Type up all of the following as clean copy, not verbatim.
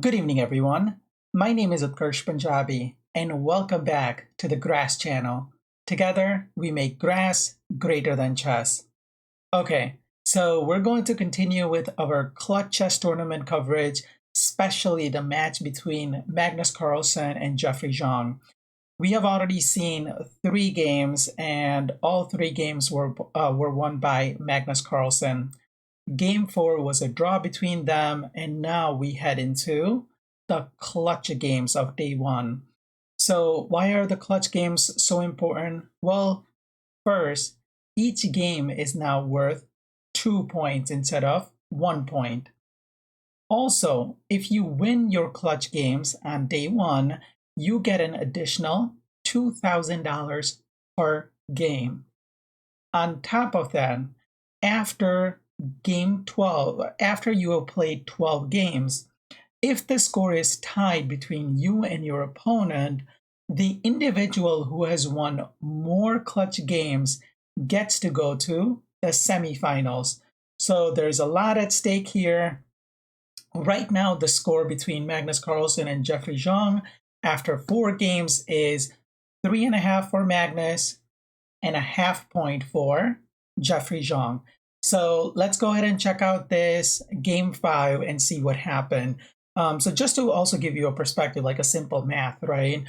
Good evening, everyone. My name is Utkarsh Punjabi, and welcome back to the Grass channel. Together, we make grass greater than chess. Okay, so we're going to continue with our clutch chess tournament coverage, especially the match between Magnus Carlsen and Jeffery Xiong. We have already seen 3 games, and all 3 games were won by Magnus Carlsen. Game 4 was a draw between them, and now we head into the clutch games of day 1. So why are the clutch games so important? Well, first, each game is now worth 2 points instead of 1 point. Also, if you win your clutch games on day 1, you get an additional $2,000 per game. On top of that, after game 12, after you have played 12 games, if the score is tied between you and your opponent, the individual who has won more clutch games gets to go to the semifinals. So there's a lot at stake here. Right now, the score between Magnus Carlsen and Jeffery Xiong after 4 games is 3.5 for Magnus and a half point for Jeffery Xiong. So let's go ahead and check out this game 5 and see what happened. So just to also give you a perspective, like a simple math, right?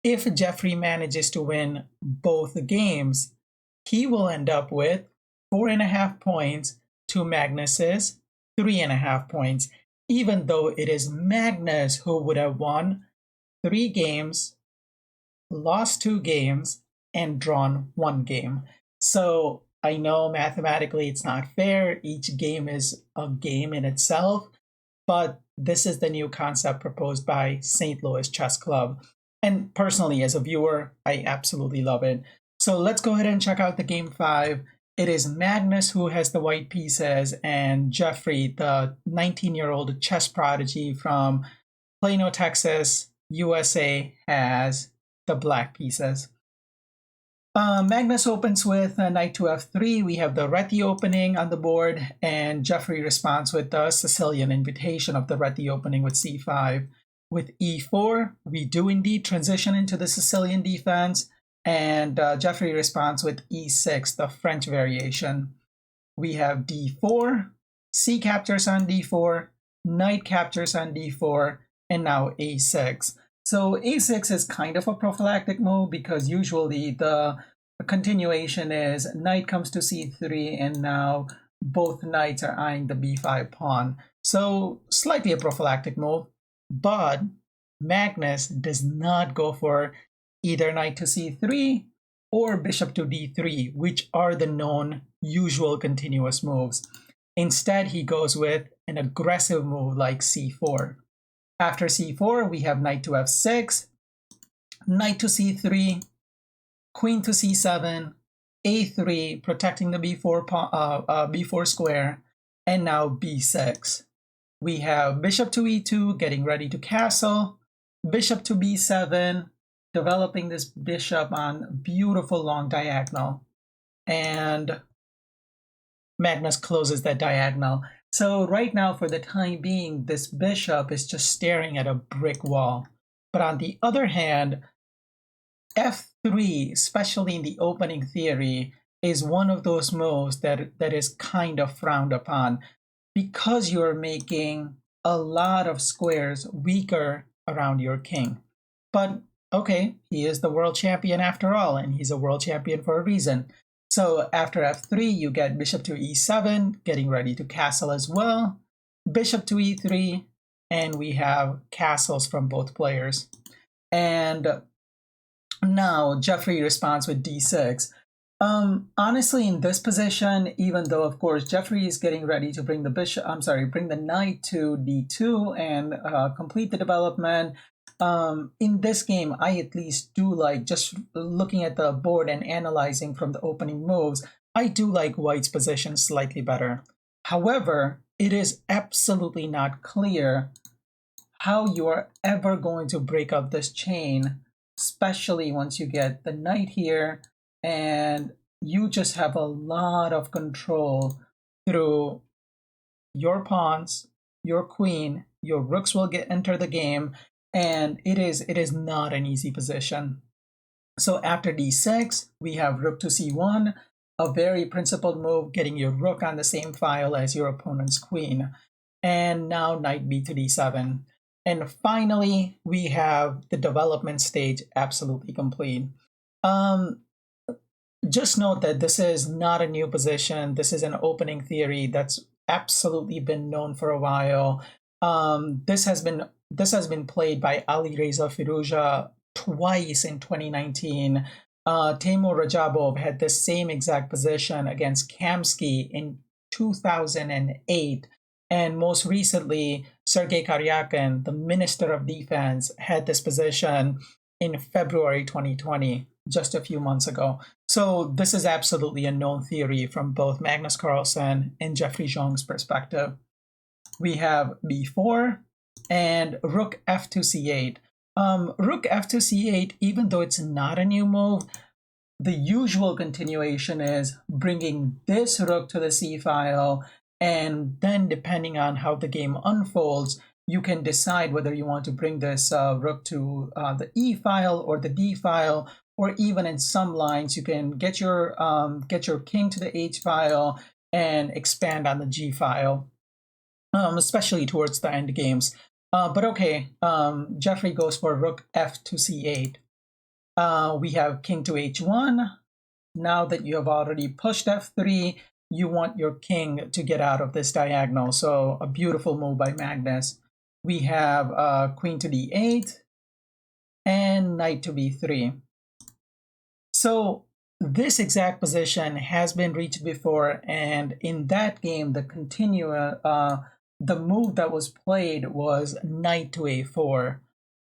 If Jeffery manages to win both games, he will end up with 4.5 points to Magnus's 3.5 points, even though it is Magnus who would have won 3 games, lost 2 games, and drawn 1 game. So I know mathematically it's not fair. Each game is a game in itself, but this is the new concept proposed by St. Louis Chess Club. And personally, as a viewer, I absolutely love it. So let's go ahead and check out the game 5. It is Magnus who has the white pieces, and Jeffery, the 19-year-old chess prodigy from Plano, Texas, USA, has the black pieces. Magnus opens with knight to f3. We have the Reti opening on the board, and Jeffery responds with the Sicilian invitation of the Reti opening with c5. With e4, we do indeed transition into the Sicilian defense, and Jeffery responds with e6, the French variation. We have d4, c captures on d4, knight captures on d4, and now a6. So a6 is kind of a prophylactic move because usually the continuation is knight comes to c3, and now both knights are eyeing the b5 pawn. So slightly a prophylactic move, but Magnus does not go for either knight to c3 or bishop to d3, which are the known usual continuous moves. Instead, he goes with an aggressive move like c4. After c4, we have knight to f6, knight to c3, queen to c7, a3, protecting the b4 square, and now b6. We have bishop to e2, getting ready to castle, bishop to b7, developing this bishop on beautiful long diagonal, and Magnus closes that diagonal. So right now, for the time being, this bishop is just staring at a brick wall. But on the other hand, f3, especially in the opening theory, is one of those moves that is kind of frowned upon because you're making a lot of squares weaker around your king. But okay, he is the world champion after all, and he's a world champion for a reason. So after f3, you get bishop to e7, getting ready to castle as well, bishop to e3, and we have castles from both players. And now Jeffery responds with d6. Honestly, in this position, even though of course Jeffery is getting ready to bring the knight to d2 and complete the development, in this game, I at least do like, just looking at the board and analyzing from the opening moves, I do like White's position slightly better. However, it is absolutely not clear how you are ever going to break up this chain, especially once you get the knight here, and you just have a lot of control through your pawns, your queen, your rooks will enter the game, and it is not an easy position. So after d6, we have rook to c1, a very principled move, getting your rook on the same file as your opponent's queen. And now knight b to d7. And finally, we have the development stage absolutely complete. Just note that this is not a new position. This is an opening theory that's absolutely been known for a while. This has been played by Ali Reza Firouzja twice in 2019. Teimour Rajabov had the same exact position against Kamsky in 2008. And most recently, Sergei Karyakin, the Minister of Defense, had this position in February 2020, just a few months ago. So this is absolutely a known theory from both Magnus Carlsen and Jeffery Xiong's perspective. We have b4 and rook f to c8. Rook f to c8, even though it's not a new move, the usual continuation is bringing this rook to the c file, and then depending on how the game unfolds, you can decide whether you want to bring this rook to the e file or the d file, or even in some lines you can get your king to the h file and expand on the g file, especially towards the end games. But okay, Jeffery goes for rook f to c8. We have king to h1. Now that you have already pushed f3, you want your king to get out of this diagonal. So a beautiful move by Magnus. We have queen to d8 and knight to b3. So this exact position has been reached before, and in that game, the move that was played was knight to a4.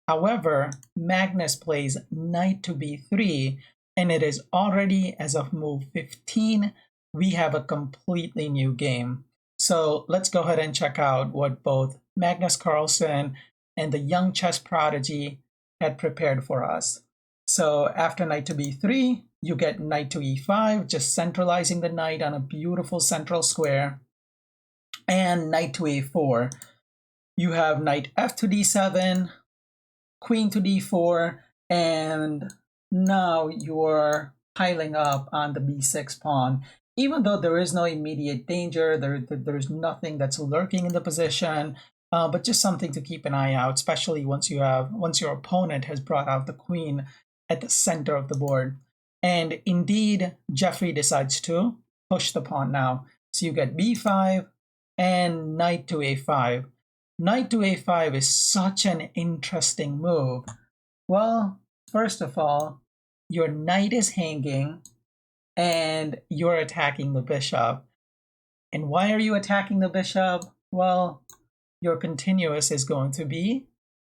However, Magnus plays knight to b3, and it is already, as of move 15, we have a completely new game. So let's go ahead and check out what both Magnus Carlsen and the young chess prodigy had prepared for us. So after knight to b3, you get knight to e5, just centralizing the knight on a beautiful central square, and knight to a4. You have knight f to d7, queen to d4, and now you're piling up on the b6 pawn. Even though there is no immediate danger, there's nothing that's lurking in the position, but just something to keep an eye out, especially once your opponent has brought out the queen at the center of the board. And indeed, Jeffery decides to push the pawn now. So you get b5 and knight to a5. Knight to a5 is such an interesting move. Well, first of all, your knight is hanging and you're attacking the bishop. And why are you attacking the bishop? Well, your continuous is going to be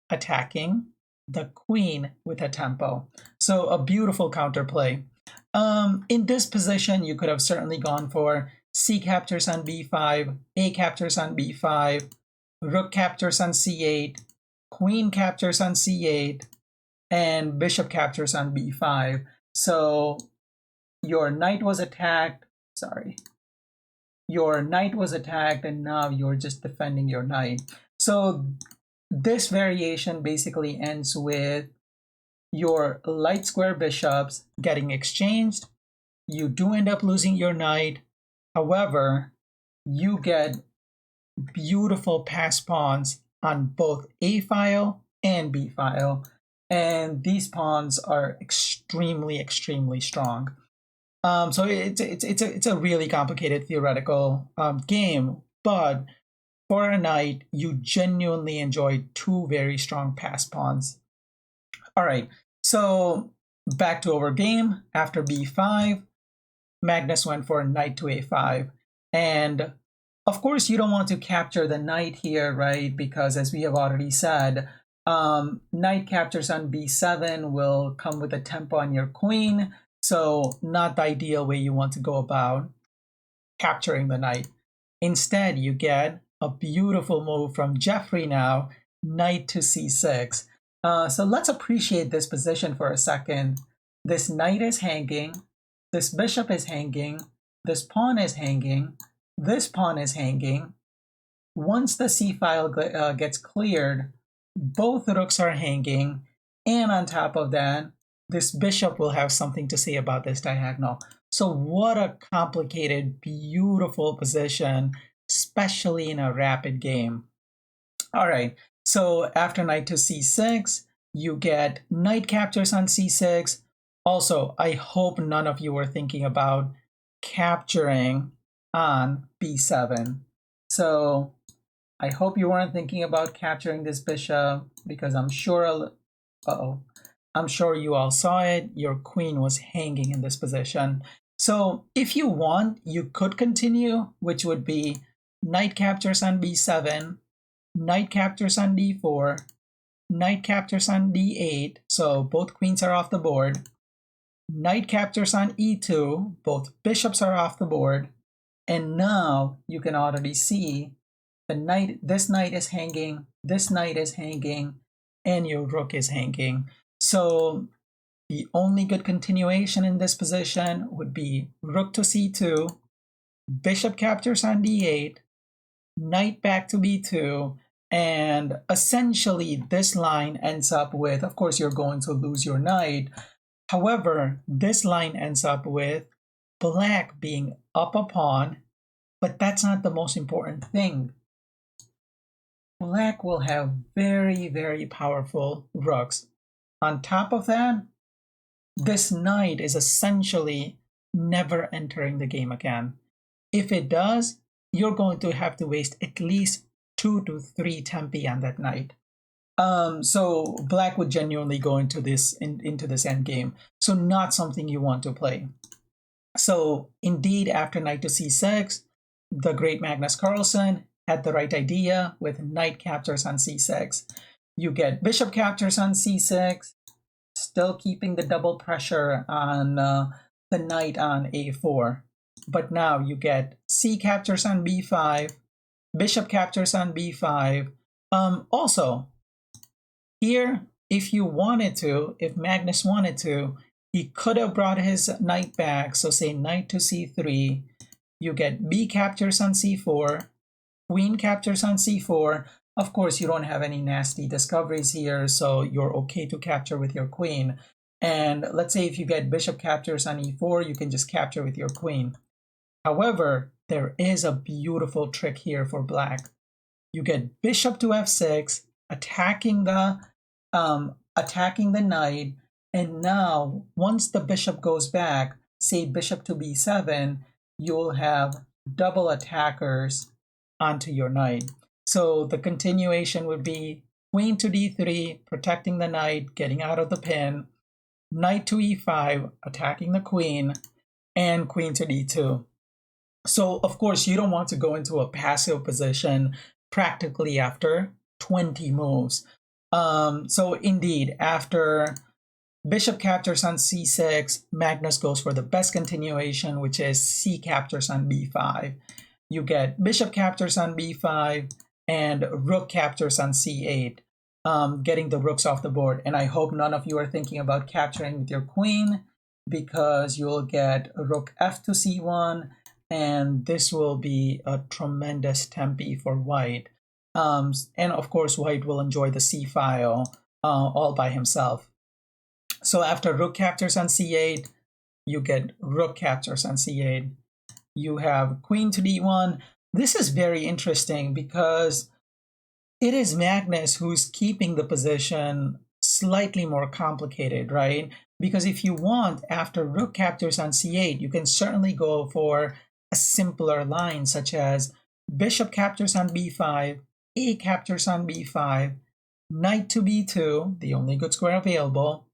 attacking the queen with a tempo. So a beautiful counterplay. In this position, you could have certainly gone for c captures on b5, a captures on b5, rook captures on c8, queen captures on c8, and bishop captures on b5. So your knight was attacked, your knight was attacked, and now you're just defending your knight. So this variation basically ends with your light square bishops getting exchanged. You do end up losing your knight. However, you get beautiful pass pawns on both A file and B file. And these pawns are extremely, extremely strong. So it's a really complicated theoretical game, but for a knight, you genuinely enjoy two very strong pass pawns. All right, so back to our game. After b5, Magnus went for knight to a5. And of course, you don't want to capture the knight here, right? Because as we have already said, knight captures on b7 will come with a tempo on your queen. So not the ideal way you want to go about capturing the knight. Instead, you get a beautiful move from Jeffery now, knight to c6. So let's appreciate this position for a second. This knight is hanging, this bishop is hanging, this pawn is hanging, this pawn is hanging, once the c file gets cleared, both rooks are hanging, and on top of that, this bishop will have something to say about this diagonal. So what a complicated, beautiful position, especially in a rapid game. All right, so after knight to c6, you get knight captures on c6. Also, I hope none of you were thinking about capturing on b7. So I hope you weren't thinking about capturing this bishop, because I'm sure, I'm sure you all saw it. Your queen was hanging in this position. So if you want, you could continue, which would be knight captures on b7, knight captures on d4, knight captures on d8, so both queens are off the board, knight captures on e2, both bishops are off the board, and now you can already see the knight, this knight is hanging, this knight is hanging, and your rook is hanging. So the only good continuation in this position would be rook to c2, bishop captures on d8, knight back to b2, and essentially this line ends up with, of course you're going to lose your knight, however, this line ends up with black being up a pawn, but that's not the most important thing. Black will have very, very powerful rooks. On top of that, this knight is essentially never entering the game again. If it does, you're going to have to waste at least 2 to 3 tempi on that knight. So black would genuinely go into this endgame. So not something you want to play. So indeed, after knight to c6, the great Magnus Carlsen had the right idea with knight captures on c6. You get bishop captures on c6, still keeping the double pressure on the knight on a4. But now you get c captures on b5, bishop captures on b5. Also, here, if you wanted to, if Magnus wanted to, he could have brought his knight back. So say knight to c3, you get b captures on c4, queen captures on c4. Of course, you don't have any nasty discoveries here, so you're okay to capture with your queen. And let's say if you get bishop captures on e4, you can just capture with your queen. However, there is a beautiful trick here for black. You get bishop to f6, attacking the knight, and now once the bishop goes back, say bishop to b7, you'll have double attackers onto your knight. So the continuation would be queen to d3, protecting the knight, getting out of the pin, knight to e5, attacking the queen, and queen to d2. So of course you don't want to go into a passive position practically after 20 moves. So indeed, after bishop captures on c6, Magnus goes for the best continuation, which is c captures on b5. You get bishop captures on b5 and rook captures on c8, getting the rooks off the board. And I hope none of you are thinking about capturing with your queen, because you'll get rook f to c1, and this will be a tremendous tempi for white. And of course, white will enjoy the c file all by himself. So after rook captures on c8, you get rook captures on c8. You have queen to d1. This is very interesting because it is Magnus who's keeping the position slightly more complicated, right? Because if you want, after rook captures on c8, you can certainly go for a simpler line, such as bishop captures on b5, a captures on b5, knight to b2, the only good square available,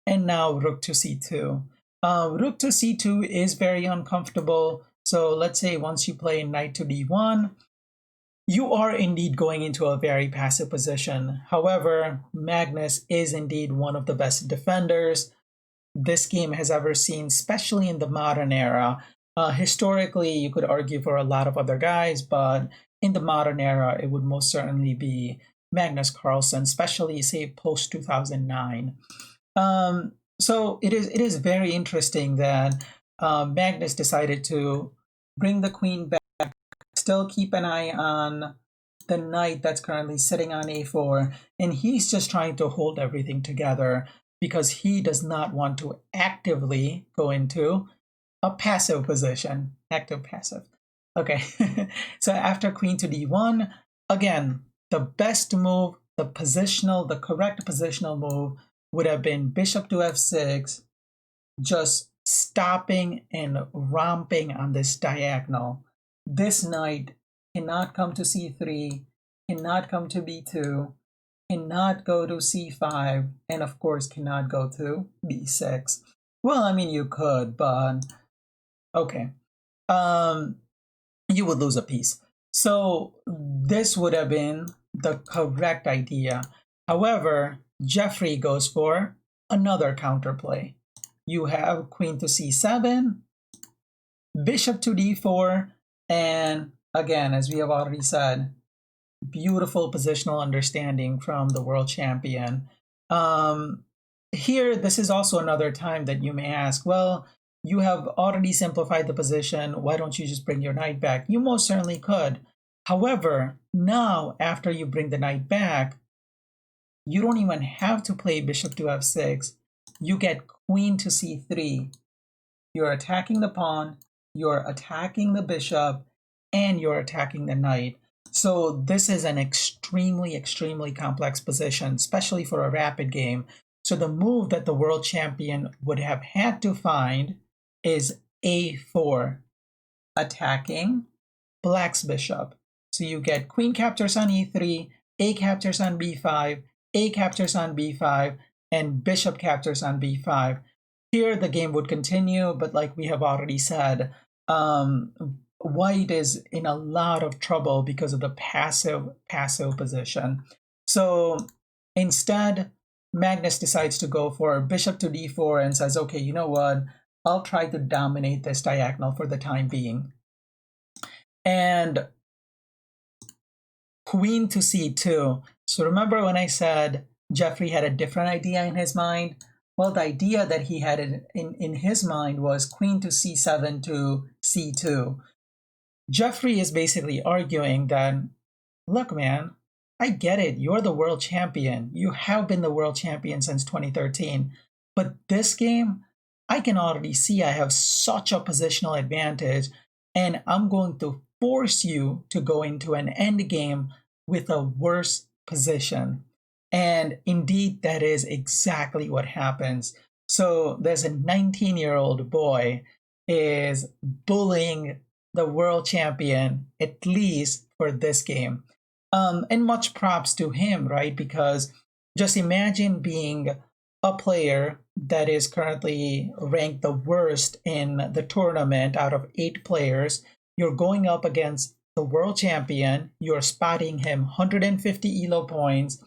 and now rook to c2. Rook to c2 is very uncomfortable. So let's say once you play knight to d1, you are indeed going into a very passive position. However, Magnus is indeed one of the best defenders this game has ever seen, especially in the modern era. Historically, you could argue for a lot of other guys, but in the modern era, it would most certainly be Magnus Carlsen, especially say post 2009. So it is very interesting that Magnus decided to bring the queen back, still keep an eye on the knight that's currently sitting on a4, and he's just trying to hold everything together because he does not want to actively go into a passive position, active passive. Okay, so after queen to d1, again, the best move, the correct positional move would have been bishop to f6, just stopping and romping on this diagonal. This knight cannot come to c3, cannot come to b2, cannot go to c5, and of course cannot go to b6. Well, I mean, you could, but okay. You would lose a piece. So this would have been the correct idea. However, Jeffery goes for another counterplay. You have queen to c7, bishop to d4, and again, as we have already said, beautiful positional understanding from the world champion. Here, this is also another time that you may ask, well, you have already simplified the position. Why don't you just bring your knight back? You most certainly could. However, now after you bring the knight back, you don't even have to play bishop to f6. You get queen to c3. You're attacking the pawn, you're attacking the bishop, and you're attacking the knight. So this is an extremely, extremely complex position, especially for a rapid game. So the move that the world champion would have had to find is a4, attacking black's bishop. So you get queen captures on e3, a captures on b5, a captures on b5, and bishop captures on b5. Here the game would continue, but like we have already said, white is in a lot of trouble because of the passive position. So instead, Magnus decides to go for bishop to d4 and says, okay, you know what? I'll try to dominate this diagonal for the time being. And queen to c2. So remember when I said Jeffery had a different idea in his mind? Well, the idea that he had in his mind was queen to c7 to c2. Jeffery is basically arguing that, look, man, I get it. You're the world champion. You have been the world champion since 2013. But this game, I can already see I have such a positional advantage, and I'm going to force you to go into an end game with a worse position. And indeed, that is exactly what happens. So there's a 19-year-old boy is bullying the world champion, at least for this game. And much props to him, right? Because just imagine being a player that is currently ranked the worst in the tournament out of 8 players. You're going up against the world champion. You're spotting him 150 ELO points.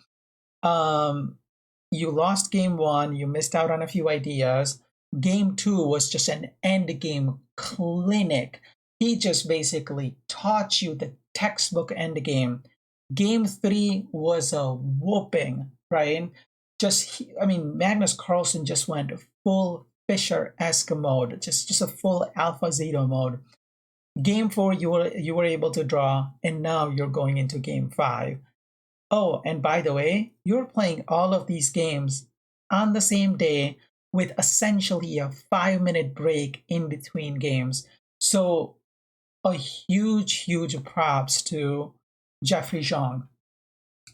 You lost game 1. You missed out on a few ideas. Game 2 was just an end game clinic. He just basically taught you the textbook end game. Game 3 was a whooping, right? Magnus Carlsen just went full Fischer-esque mode, just a full Alpha Zeta mode. Game 4, you were able to draw, and now you're going into game 5. Oh, and by the way, you're playing all of these games on the same day with essentially a 5-minute break in between games. So a huge props to Jeffery Xiong.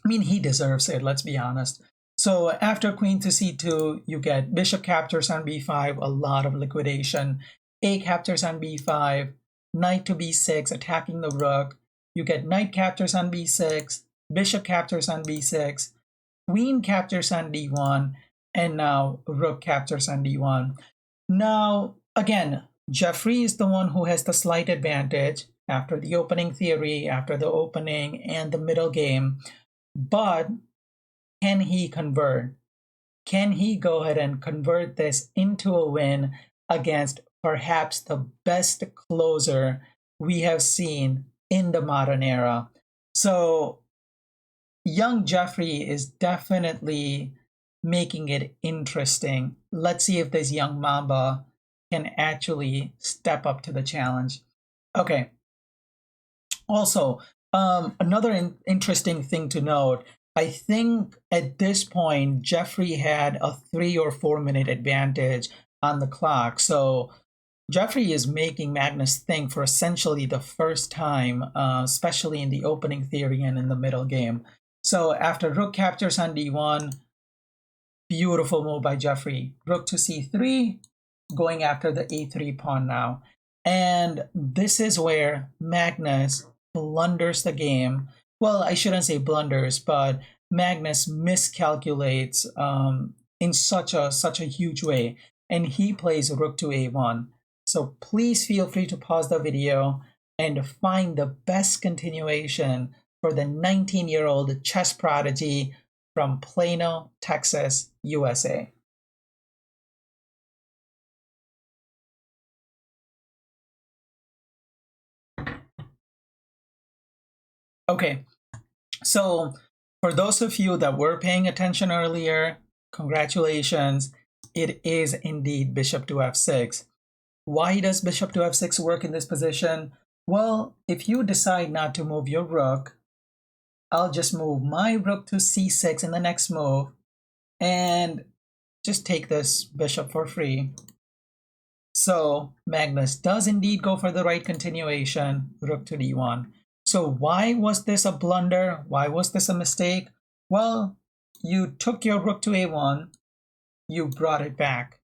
I mean, he deserves it, let's be honest. So after queen to c2, you get bishop captures on b5, a lot of liquidation. A captures on b5, knight to b6, attacking the rook. You get knight captures on b6, bishop captures on b6, queen captures on d1, and now rook captures on d1. Now, again, Jeffery is the one who has the slight advantage after the opening theory, after the opening and the middle game. But can he convert? Can he go ahead and convert this into a win against perhaps the best closer we have seen in the modern era? So young Jeffery is definitely making it interesting. Let's see if this young Mamba can actually step up to the challenge. Okay. Also, Another interesting thing to note, I think at this point, Jeffery had a 3 or 4 minute advantage on the clock. So Jeffery is making Magnus think for essentially the first time, especially in the opening theory and in the middle game. So after rook captures on d1, beautiful move by Jeffery. Rook to c3, going after the a3 pawn now. And this is where Magnus blunders the game. Well, I shouldn't say blunders, but Magnus miscalculates in such a huge way, and he plays rook to a1. So please feel free to pause the video and find the best continuation for the 19-year-old chess prodigy from Plano, Texas, USA. Okay, so for those of you that were paying attention earlier, congratulations. It is indeed bishop to f6. Why does bishop to f6 work in this position? Well, if you decide not to move your rook, I'll just move my rook to c6 in the next move and just take this bishop for free. So Magnus does indeed go for the right continuation, rook to d1. So why was this a blunder? Why was this a mistake? Well, you took your rook to a1, you brought it back.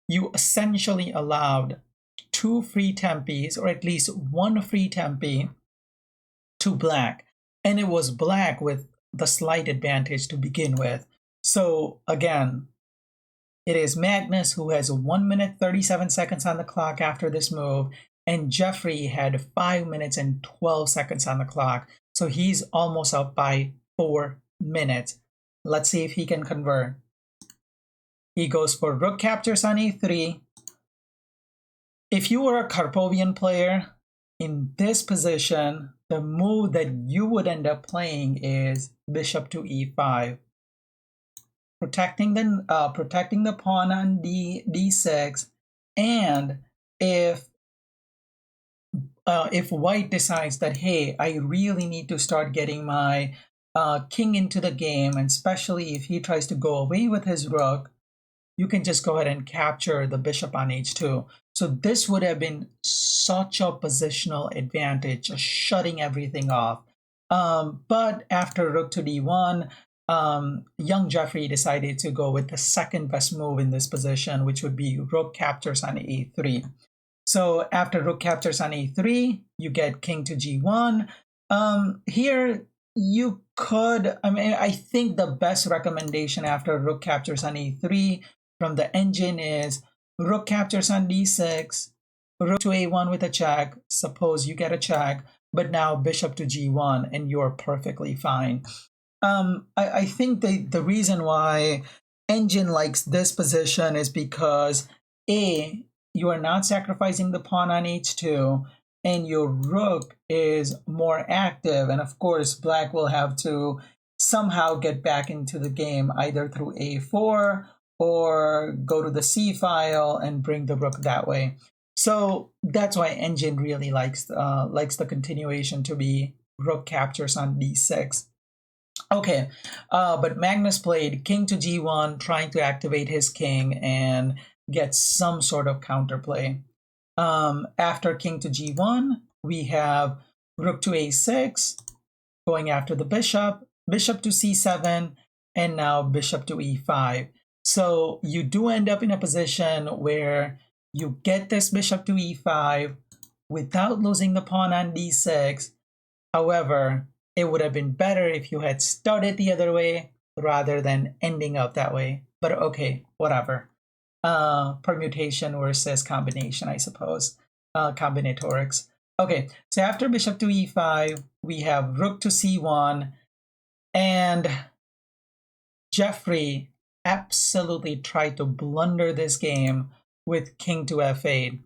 You essentially allowed 2 free tempes, or at least 1 free tempe, to black. And it was black with the slight advantage to begin with. So again, it is Magnus who has 1 minute 37 seconds on the clock after this move, and Jeffery had 5 minutes and 12 seconds on the clock. So he's almost up by 4 minutes. Let's see if he can convert. He goes for rook captures on e3. If you were a Karpovian player, in this position, the move that you would end up playing is bishop to e5. Protecting the pawn on d6, and if white decides that, hey, I really need to start getting my king into the game, and especially if he tries to go away with his rook, you can just go ahead and capture the bishop on h2. So this would have been such a positional advantage, just shutting everything off. But after rook to d1, young Jeffery decided to go with the second best move in this position, which would be rook captures on a3. So after rook captures on a3, you get king to g1. Here you could, I think the best recommendation after rook captures on a3 from the engine is rook captures on d6, rook to a1 with a check. Suppose you get a check, but now bishop to g1 and you're perfectly fine. I think the reason why engine likes this position is because A, you are not sacrificing the pawn on h2, and your rook is more active, and of course black will have to somehow get back into the game either through a4 or go to the c file and bring the rook that way. So that's why engine really likes the continuation to be rook captures on d6. Okay, but Magnus played king to g1, trying to activate his king and get some sort of counterplay. After king to g1, we have rook to a6, going after the bishop, bishop to c7, and now bishop to e5. So you do end up in a position where you get this bishop to e5 without losing the pawn on d6. However, it would have been better if you had started the other way rather than ending up that way. But okay, whatever. Permutation versus combination, I suppose. Combinatorics. Okay, so after bishop to e5, we have rook to c1, and Jeffery absolutely tried to blunder this game with king to f8.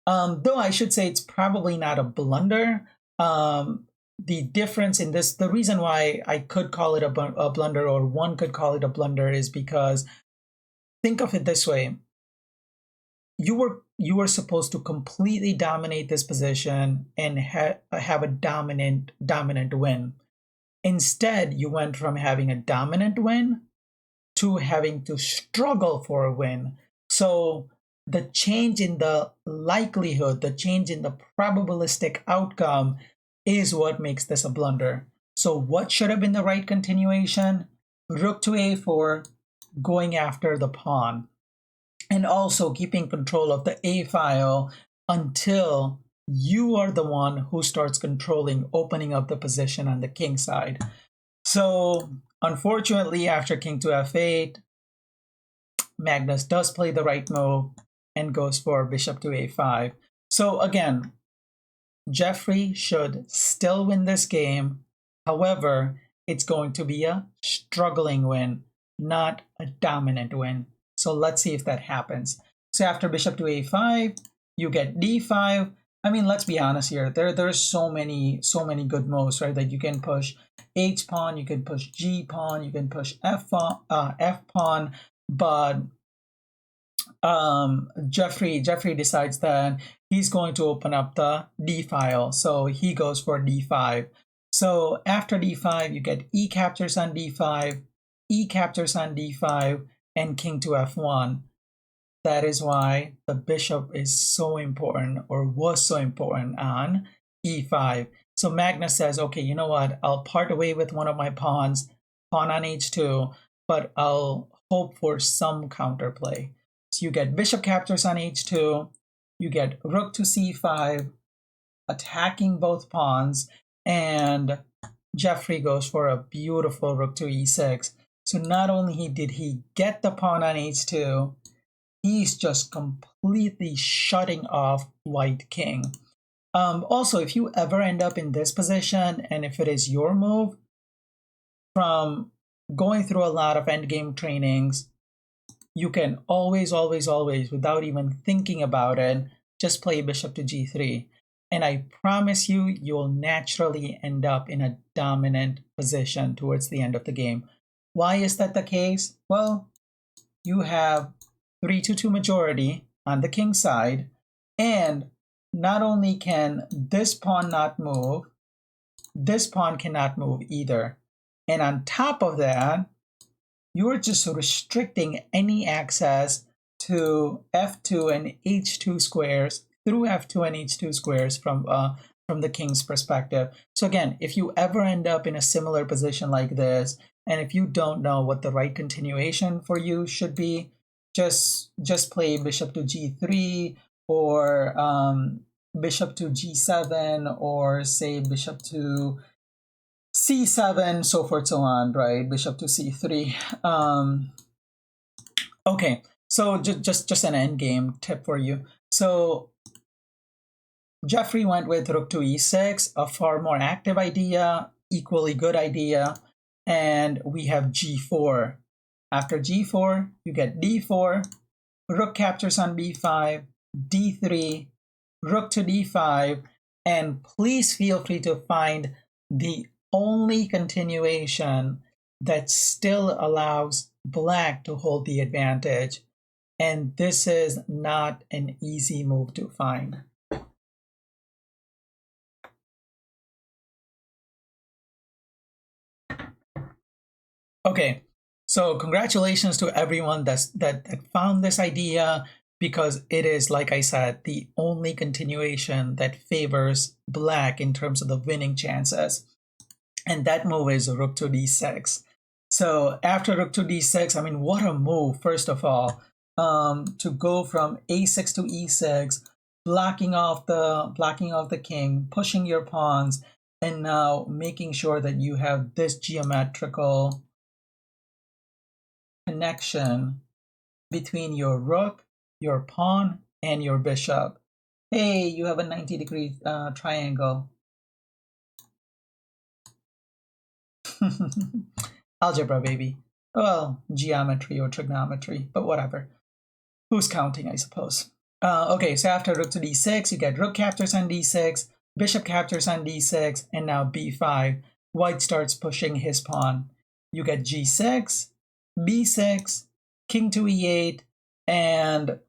Though I should say it's probably not a blunder. The difference in this, the reason why I could call it a blunder, or one could call it a blunder, is because think of it this way. you were supposed to completely dominate this position and have a dominant win. Instead, you went from having a dominant win to having to struggle for a win. So the change in the likelihood, the change in the probabilistic outcome is what makes this a blunder. So what should have been the right continuation? Rook to a4, going after the pawn, and also keeping control of the a file until you are the one who starts controlling, opening up the position on the king side. So unfortunately, after king to f8, Magnus does play the right move and goes for bishop to a5. So again, Jeffery should still win this game. However, it's going to be a struggling win, not a dominant win. So let's see if that happens. So after bishop to a5, you get d5. I mean, let's be honest here. There's so many good moves, right? That you can push h pawn, you can push g pawn, you can push f pawn, but Jeffery decides that he's going to open up the d file, so he goes for d5. So after d5, you get e captures on d5, e captures on d5, and king to f1. That is why the bishop is so important, or was so important, on e5. So Magnus says, okay, you know what, I'll part away with one of my pawns, pawn on h2, but I'll hope for some counterplay. So you get bishop captures on h2, you get rook to c5, attacking both pawns, and Jeffery goes for a beautiful rook to e6. So not only did he get the pawn on h2, he's just completely shutting off white king. Also, if you ever end up in this position, and if it is your move, from going through a lot of endgame trainings, you can always, without even thinking about it, just play bishop to g3. And I promise you, you'll naturally end up in a dominant position towards the end of the game. Why is that the case? Well, you have 3-2 majority on the king side, and not only can this pawn not move, this pawn cannot move either. And on top of that, you're just restricting any access to f2 and h2 squares, through f2 and h2 squares from the king's perspective. So again, if you ever end up in a similar position like this, and if you don't know what the right continuation for you should be, just play bishop to g3, or bishop to g7, or say bishop to c7, so forth, so on, right? Bishop to c3. Okay, so just an endgame tip for you. So Jeffery went with rook to e6, a far more active idea, equally good idea, and we have g4. After g4, you get d4, rook captures on b5, d3, rook to d5, and please feel free to find the only continuation that still allows black to hold the advantage. And this is not an easy move to find. Okay, so congratulations to everyone that found this idea, because it is, like I said, the only continuation that favors black in terms of the winning chances. And that move is rook to d6. So after rook to d6, I mean, what a move, first of all, to go from a6 to e6, blocking off the king, pushing your pawns, and now making sure that you have this geometrical connection between your rook, your pawn, and your bishop. Hey, you have a 90-degree triangle. Algebra, baby. Well, geometry or trigonometry, but whatever. Who's counting, I suppose. Okay, so after rook to d6, you get rook captures on d6, bishop captures on d6, and now b5. White starts pushing his pawn. You get g6, b6, king to e8, and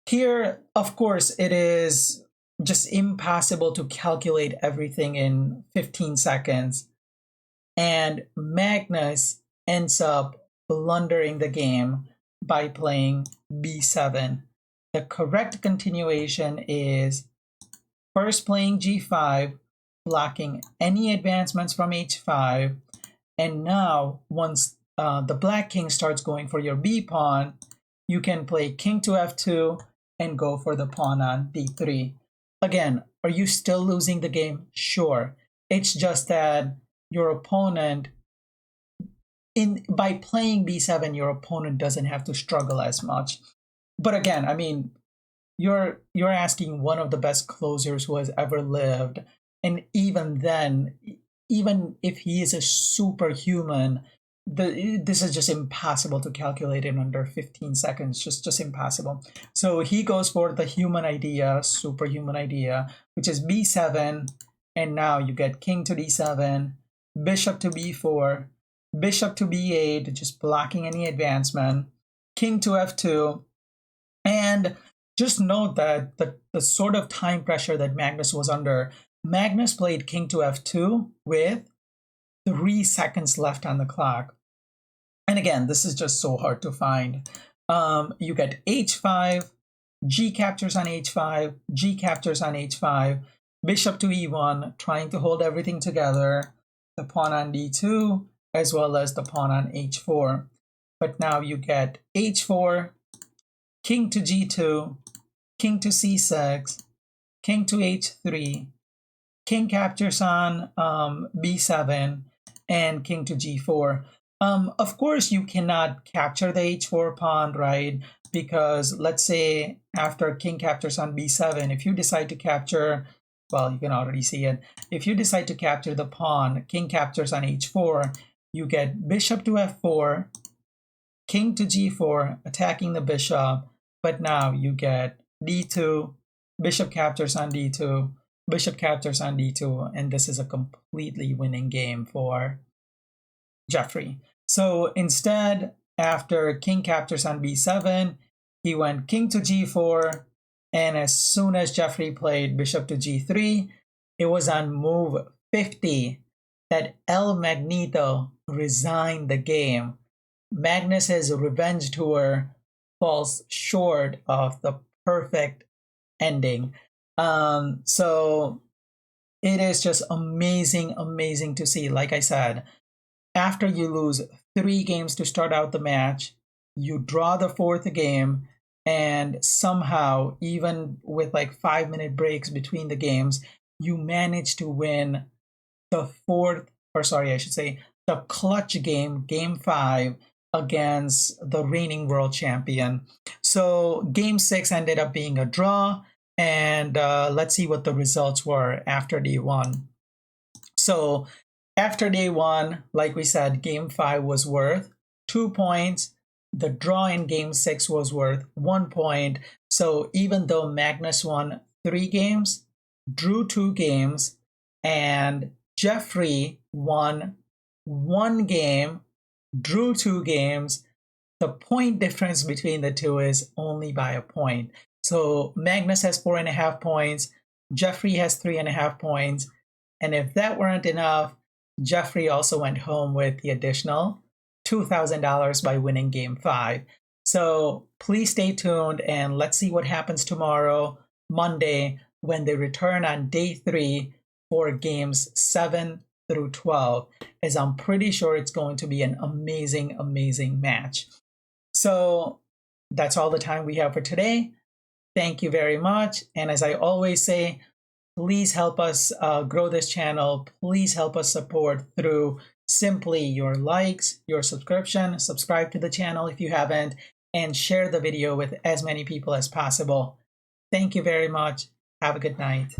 Here, of course, it is just impossible to calculate everything in 15 seconds. And Magnus ends up blundering the game by playing b7. The correct continuation is first playing g5, blocking any advancements from h5, and now once the black king starts going for your b pawn, you can play king to f2 and go for the pawn on d3. Again, are you still losing the game? Sure. It's just that your opponent, by playing b7, your opponent doesn't have to struggle as much. But again, I mean, you're asking one of the best closers who has ever lived, and even then, even if he is a superhuman, this is just impossible to calculate in under 15 seconds. Just impossible. So he goes for the human idea, superhuman idea, which is b7, and now you get king to d7, bishop to b4, bishop to b8, just blocking any advancement, king to f2, and just note that the sort of time pressure that Magnus was under, Magnus played king to f2 with 3 seconds left on the clock. And again, this is just so hard to find. You get h5, g captures on h5, g captures on h5, bishop to e1, trying to hold everything together, the pawn on d2, as well as the pawn on h4. But now you get h4, king to g2, king to c6, king to h3, king captures on b7, and king to g4. Of course, you cannot capture the h4 pawn, right? Because let's say after king captures on b7, if you decide to capture, well, you can already see it. If you decide to capture the pawn, king captures on h4, you get bishop to f4, king to g4, attacking the bishop, but now you get d2, bishop captures on d2, bishop captures on d2, and this is a completely winning game for Jeffery. So instead, after king captures on b7, he went king to g4, and as soon as Jeffery played bishop to g3, it was on move 50 that El Magneto resigned the game. Magnus's revenge tour falls short of the perfect ending. So it is just amazing, amazing to see. Like I said, after you lose 3 games to start out the match, you draw the 4th game, and somehow, even with like 5-minute breaks between the games, you manage to win the the clutch game, game 5, against the reigning world champion. So game 6 ended up being a draw, and let's see what the results were after day 1. So after day 1, like we said, game 5 was worth 2 points. The draw in game 6 was worth 1 point. So even though Magnus won 3 games, drew 2 games, and Jeffery won 1 game, drew 2 games, the point difference between the two is only by a point. So Magnus has 4.5 points, Jeffery has 3.5 points, and if that weren't enough, Jeffery also went home with the additional $2,000 by winning game 5. So please stay tuned, and let's see what happens tomorrow, Monday, when they return on day 3 for games 7 through 12, as I'm pretty sure it's going to be an amazing, amazing match. So that's all the time we have for today. Thank you very much. And as I always say, please help us grow this channel. Please help us support through simply your likes, your subscription, subscribe to the channel if you haven't, and share the video with as many people as possible. Thank you very much. Have a good night.